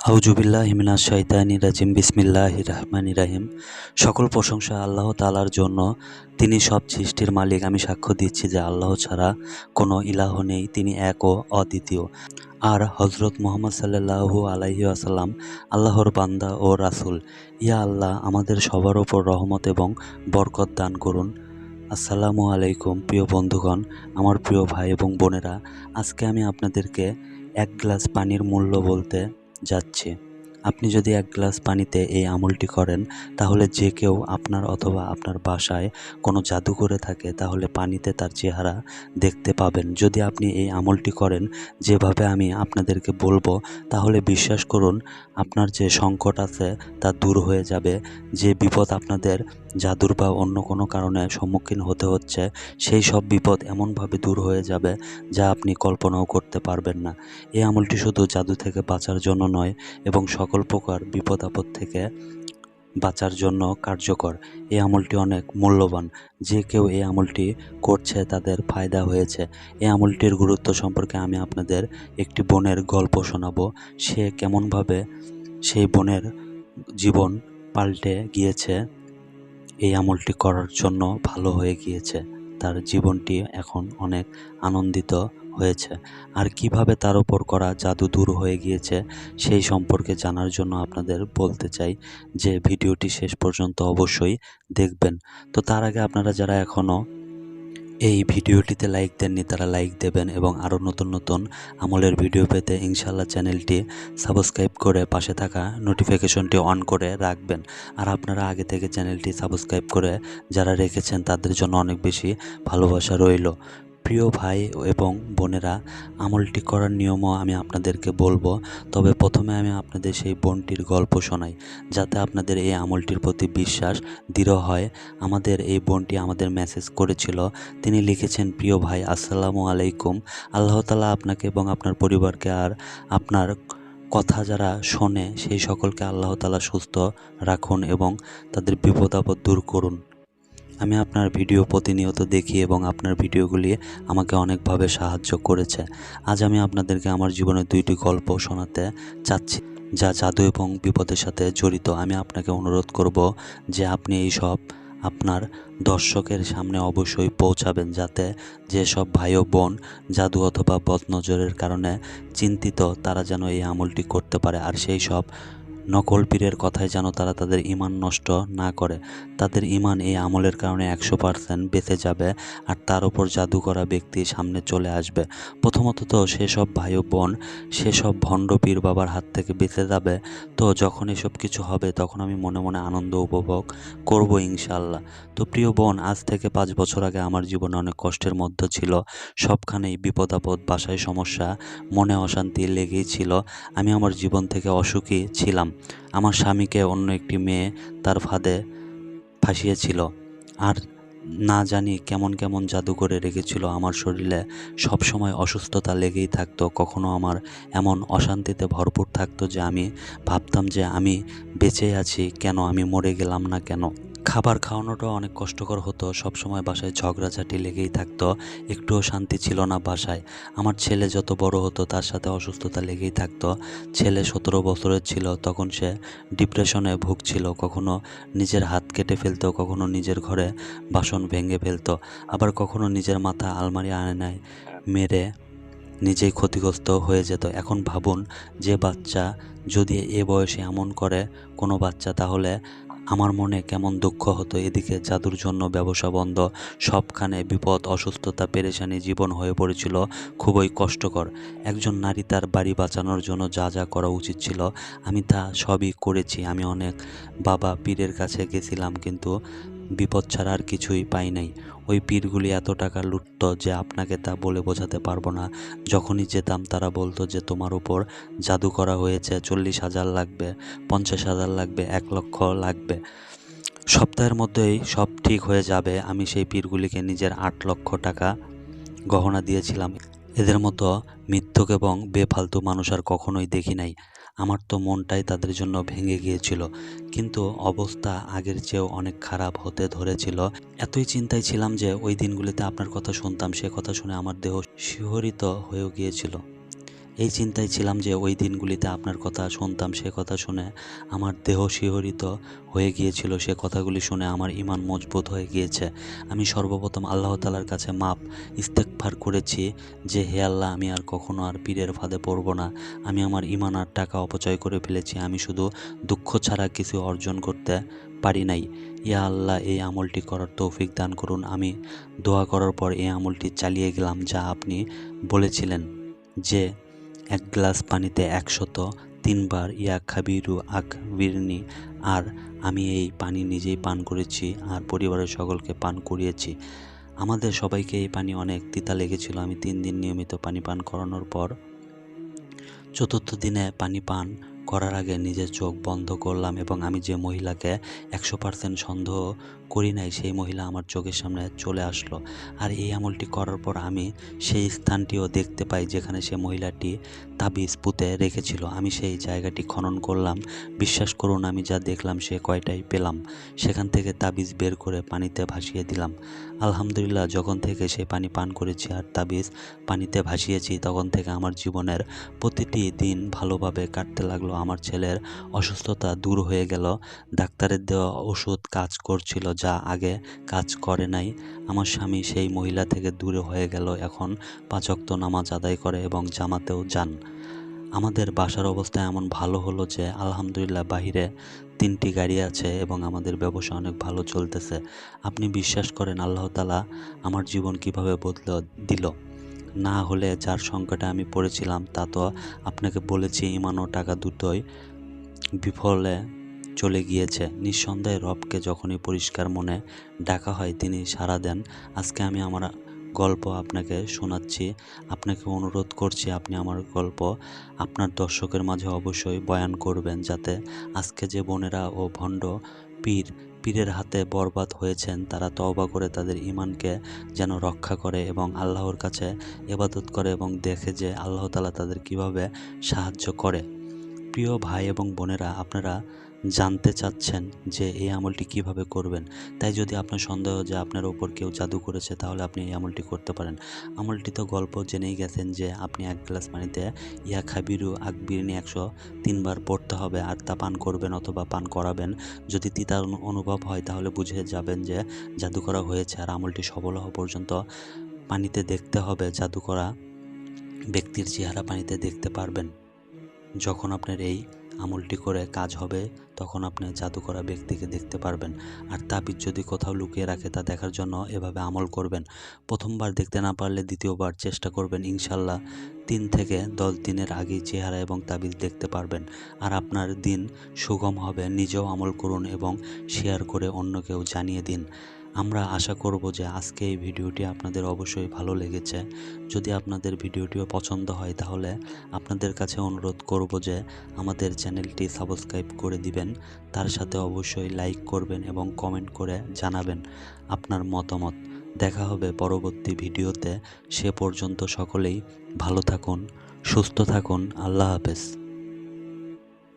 আউজুবিল্লাহি মিনাশ শাইতানির রাজিম বিসমিল্লাহির রহমানির রহিম। সকল প্রশংসা আল্লাহ তাআলার জন্য। তিনি সব সৃষ্টির মালিক। আমি সাক্ষ্য দিচ্ছি যে আল্লাহ ছাড়া কোনো ইলাহ নেই, তিনি এক ও অদ্বিতীয়। আর হজরত মুহাম্মদ সাল্লাল্লাহু আলাইহি ওয়াসাল্লাম আল্লাহর বান্দা ও রাসূল। ইয়া আল্লাহ, আমাদের সবার ওপর রহমত এবং বরকত দান করুন। আসসালামু আলাইকুম প্রিয় বন্ধুগণ, আমার প্রিয় ভাই এবং বোনেরা। আজকে আমি আপনাদেরকে এক গ্লাস পানির মূল্য বলতে যাচ্ছি। আপনি যদি এক গ্লাস পানিতে এই আমলটি করেন, তাহলে যে কেউ আপনার অথবা আপনার বাসায় কোনো জাদু করে থাকে, তাহলে পানিতে তার চেহারা দেখতে পাবেন। যদি আপনি এই আমলটি করেন যেভাবে আমি আপনাদেরকে বলবো, তাহলে বিশ্বাস করুন, আপনার যে সংকট আছে তা দূর হয়ে যাবে। যে বিপদ আপনাদের জাদুর বা অন্য কোনো কারণে সম্মুখীন হতে হচ্ছে, সেই সব বিপদ এমনভাবে দূর হয়ে যাবে যা আপনি কল্পনাও করতে পারবেন না। এই আমলটি শুধু জাদু থেকে বাঁচার জন্য নয়, এবং সকল প্রকার বিপদ আপদ থেকে বাঁচার জন্য কার্যকর। এই আমলটি অনেক মূল্যবান। যে কেউ এই আমলটি করছে তাদের ফায়দা হয়েছে। এই আমলটির গুরুত্ব সম্পর্কে আমি আপনাদের একটি বোনের গল্প শোনাবো। সে কেমনভাবে সেই বোনের জীবন পাল্টে গিয়েছে, এই আমলটি করার জন্য ভালো হয়ে গিয়েছে। তার জীবনটি এখন অনেক আনন্দিত হয়েছে। আর কিভাবে তার উপর করা জাদু দূর হয়ে গিয়েছে, সেই সম্পর্কে জানার জন্য আপনাদের বলতে চাই যে ভিডিওটি শেষ পর্যন্ত অবশ্যই দেখবেন। তো তার আগে আপনারা যারা এখনও এই ভিডিওটিতে লাইক দেননি, তারা লাইক দেবেন এবং আরও নতুন নতুন আমলের ভিডিও পেতে ইনশাআল্লাহ চ্যানেলটি সাবস্ক্রাইব করে পাশে থাকা নোটিফিকেশনটি অন করে রাখবেন। আর আপনারা আগে থেকে চ্যানেলটি সাবস্ক্রাইব করে যারা রেখেছেন, তাদের জন্য অনেক বেশি ভালোবাসা রইল। প্রিয় ভাই এবং বোনেরা, আমলটি করার নিয়মও আমি আপনাদেরকে বলবো। তবে প্রথমে আমি আপনাদের সেই বোনটির গল্প শোনাই, যাতে আপনাদের এই আমলটির প্রতি বিশ্বাস দৃঢ় হয়। আমাদের এই বোনটি আমাদের মেসেজ করেছিল। তিনি লিখেছেন, প্রিয় ভাই, আসসালামু আলাইকুম। আল্লাহ তাআলা আপনাকে এবং আপনার পরিবারকে আর আপনার কথা যারা শোনে সেই সকলকে আল্লাহ তাআলা সুস্থ রাখুন এবং তাদের বিপদ আপদ দূর করুন। আমি আপনার ভিডিও প্রতিনিয়ত দেখি এবং আপনার ভিডিওগুলি আমাকে অনেকভাবে সাহায্য করেছে। আজ আমি আপনাদেরকে আমার জীবনের দুইটি গল্প শোনাতে চাচ্ছি, যা জাদু এবং বিপদের সাথে জড়িত। আমি আপনাকে অনুরোধ করব যে আপনি এই সব আপনার দর্শকের সামনে অবশ্যই পৌঁছাবেন, যাতে যেসব ভাই ও বোন জাদু অথবা বদনজরের কারণে চিন্তিত, তারা যেন এই আমলটি করতে পারে। আর সেই সব নকল পীরের কথায় যেন তারা তাদের ঈমান নষ্ট না করে। তাদের ঈমান এই আমলের কারণে 100% বেঁচে যাবে, আর তার উপর জাদু করা ব্যক্তি সামনে চলে আসবে। প্রথমত তো সেসব ভাই ও বোন সেসব ভণ্ড পীর বাবার হাত থেকে বেঁচে যাবে। তো যখন এসব কিছু হবে, তখন আমি মনে মনে আনন্দ উপভোগ করব ইনশাআল্লাহ। তো প্রিয় বোন, আজ থেকে 5 বছর আগে আমার জীবনে অনেক কষ্টের মধ্যে ছিল। সবখানেই বিপদ আপদ, বাসায় সমস্যা, মনে অশান্তি লেগেই ছিল। আমি আমার জীবন থেকে অসুখী ছিলাম। আমার স্বামীকে অন্য একটি মেয়ে তার ফাঁদে ফাঁসিয়েছিল, আর না জানি কেমন কেমন জাদু করে রেখেছিল। আমার শরীরে সবসময় অসুস্থতা লেগেই থাকতো। কখনো আমার এমন অশান্তিতে ভরপুর থাকতো যে আমি ভাবতাম যে আমি বেঁচে আছি কেন, আমি মরে গেলাম না কেন। খাবার খাওয়ানোটাও অনেক কষ্টকর হতো। সবসময় বাসায় ঝগড়াঝাটি লেগেই থাকতো। একটুও শান্তি ছিল না বাসায়। আমার ছেলে যত বড় হতো, তার সাথে অসুস্থতা লেগেই থাকতো। ছেলে 17 বছরের ছিল, তখন সে ডিপ্রেশনে ভুগছিল। কখনো নিজের হাত কেটে ফেলতো, কখনো নিজের ঘরে বাসন ভেঙে ফেলতো, আবার কখনো নিজের মাথা আলমারি আয়নায় মেরে নিজেই ক্ষতিগ্রস্ত হয়ে যেত। এখন ভাবুন, যে বাচ্চা যদি এ বয়সে এমন করে কোনো বাচ্চা, তাহলে আমার মনে কেমন দুঃখ হতো। এদিকে জাদুর জন্য ব্যবসা বন্ধ, সবখানে বিপদ, অসুস্থতা, পেরেশানি, জীবন হয়ে পড়েছিল খুবই কষ্টকর। একজন নারী তার বাড়ি বাঁচানোর জন্য যা যা করা উচিত ছিল, আমি তা সবই করেছি। আমি অনেক বাবা পীরের কাছে গেছিলাম, কিন্তু বিপদ ছাড়া আর কিছুই পাই নাই। ওই পীরগুলি এত টাকা লুটত যে আপনাকে তা বলে বোঝাতে পারবো না। যখনই যেতাম তারা বলতো যে তোমার উপর জাদু করা হয়েছে, 40,000 লাগবে, 50,000 লাগবে, 1,00,000 লাগবে। সপ্তাহের মধ্যেই সব ঠিক হয়ে যাবে। আমি সেই পীরগুলিকে নিজের 8 লক্ষ টাকা গহনা দিয়েছিলাম। এদের মতো মিথ্যুক এবং বেফালতু মানুষ আর কখনোই দেখি নাই। আমার তো মনটাই তাদের জন্য ভেঙে গিয়েছিল। কিন্তু অবস্থা আগের চেয়েও অনেক খারাপ হতে ধরেছিল। এতই চিন্তায় ছিলাম যে ওই দিনগুলিতে আপনার কথা শুনতাম, সে কথা শুনে আমার দেহ শিহরিত হয়েও গিয়েছিল। এই চিন্তায় ছিলাম যে ওই দিনগুলিতে আপনার কথা শুনতাম, সে কথা শুনে আমার দেহ শিহরিত হয়ে গিয়েছিল। সে কথাগুলি শুনে আমার ঈমান মজবুত হয়ে গিয়েছে। আমি সর্বপ্রথম আল্লাহ তাআলার কাছে মাপ ইস্তেগফার করেছি যে হে আল্লাহ, আমি আর কখনো আর পীরের ফাঁদে পড়ব না। আমি আমার ঈমান আর টাকা অপচয় করে ফেলেছি। আমি শুধু দুঃখ ছাড়া কিছু অর্জন করতে পারি নাই। ইয়া আল্লাহ, এই আমলটি করার তৌফিক দান করুন। আমি দোয়া করার পর এই আমলটি চালিয়ে গেলাম, যা আপনি বলেছিলেন যে 1 গ্লাস পানিতে 103 বার ইয়া খাবিরু আখবিরনি। আর আমি এই পানি নিজেই পান করেছি আর পরিবারের সকলকে পান করিয়েছি। আমাদের সবাইকে এই পানি অনেক তিতা লেগেছিল। আমি 3 দিন নিয়মিত পানি পান করানোর পর 4র্থ দিনে পানি পান করার আগে নিজের চোখ বন্ধ করলাম এবং আমি যে মহিলাকে 100% সন্দেহ করি নাই, সেই মহিলা আমার চোখের সামনে চলে আসলো। আর এই আমলটি করার পর আমি সেই স্থানটিও দেখতে পাই যেখানে সে মহিলাটি তাবিজ পুঁতে রেখেছিল। আমি সেই জায়গাটি খনন করলাম। বিশ্বাস করুন, আমি যা দেখলাম সে কয়টাই পেলাম। সেখান থেকে তাবিজ বের করে পানিতে ভাসিয়ে দিলাম। আলহামদুলিল্লাহ, যখন থেকে সে পানি পান করেছি আর তাবিজ পানিতে ভাসিয়েছি, তখন থেকে আমার জীবনের প্রতিটি দিন ভালোভাবে কাটতে লাগলো। আমার ছেলের অসুস্থতা দূর হয়ে গেল। ডাক্তারের দেওয়া ওষুধ কাজ করছিল, যা আগে কাজ করে নাই। আমার স্বামী সেই মহিলা থেকে দূরে হয়ে গেল। এখন 5 ওয়াক্ত নামাজ আদায় করে এবং জামাতেও যান। আমাদের বাসার অবস্থা এমন ভালো হলো যে আলহামদুলিল্লাহ বাহিরে 3টি গাড়ি আছে এবং আমাদের ব্যবসা অনেক ভালো চলতেছে। আপনি বিশ্বাস করেন আল্লাহ তাআলা আমার জীবন কিভাবে বদলে দিল? না হলে যার সংকটে আমি পড়েছিলাম তা তো আপনাকে বলেছি, ঈমান ও টাকা দুটোই বিফলে চলে গিয়েছে। নিঃসন্দেহে রবকে যখনই পরিষ্কার মনে ডাকা হয় তিনি সাড়া দেন। আজকে আমি আমার গল্প আপনাকে শোনাচ্ছি। আপনাকে অনুরোধ করছি আপনি আমার গল্প আপনার দর্শকের মাঝে অবশ্যই বয়ান করবেন, যাতে আজকে যে বোনেরা ও ভণ্ড পীরের হাতে বরবাদ হয়েছেন তারা তওবা করে তাদের ঈমানকে যেন রক্ষা করে এবং আল্লাহর কাছে ইবাদত করে এবং দেখে যে আল্লাহ তাআলা তাদের কিভাবে সাহায্য করে। প্রিয় ভাই এবং বোনেরা, আপনারা জানতে চাচ্ছেন যে এই আমলটি কিভাবে করবেন। তাই যদি আপনার সন্দেহ যে আপনার ওপর কেউ জাদু করেছে, তাহলে আপনি এই আমলটি করতে পারেন। আমলটি তো গল্প জেনেই গেছেন যে আপনি 1 গ্লাস পানিতে ইয়া খাবিরু আকবিরনি 103 বার পড়তে হবে আর তা পান করবেন অথবা পান করাবেন। যদি তিতা অনুভব হয় তাহলে বুঝে যাবেন যে জাদু করা হয়েছে। আর আমলটি সফল হওয়া পর্যন্ত পানিতে দেখতে হবে। জাদু করা ব্যক্তির চেহারা পানিতে দেখতে পারবেন। যখন আপনার এই আমলটি করে কাজ হবে, তখন আপনি জাদু করা ব্যক্তিকে দেখতে পারবেন। আর তাবিজ যদি কোথাও লুকিয়ে রাখে তা দেখার জন্য এভাবে আমল করবেন। প্রথমবার দেখতে না পারলে দ্বিতীয়বার চেষ্টা করবেন। ইনশাল্লাহ 3 থেকে 10 দিনের আগেই চেহারা এবং তাবিজ দেখতে পারবেন। আর আপনার দিন সুগম হবে। নিজেও আমল করুন এবং শেয়ার করে অন্যকেও জানিয়ে দিন। আমরা আশা করব যে আজকে এই ভিডিওটি আপনাদের অবশ্যই ভালো লেগেছে। যদি আপনাদের ভিডিওটিও পছন্দ হয় তাহলে আপনাদের কাছে অনুরোধ করব যে আমাদের চ্যানেলটি সাবস্ক্রাইব করে দিবেন। তার সাথে অবশ্যই লাইক করবেন এবং কমেন্ট করে জানাবেন আপনার মতামত। দেখা হবে পরবর্তী ভিডিওতে। সে পর্যন্ত সকলেই ভালো থাকুন, সুস্থ থাকুন। আল্লাহ হাফেজ।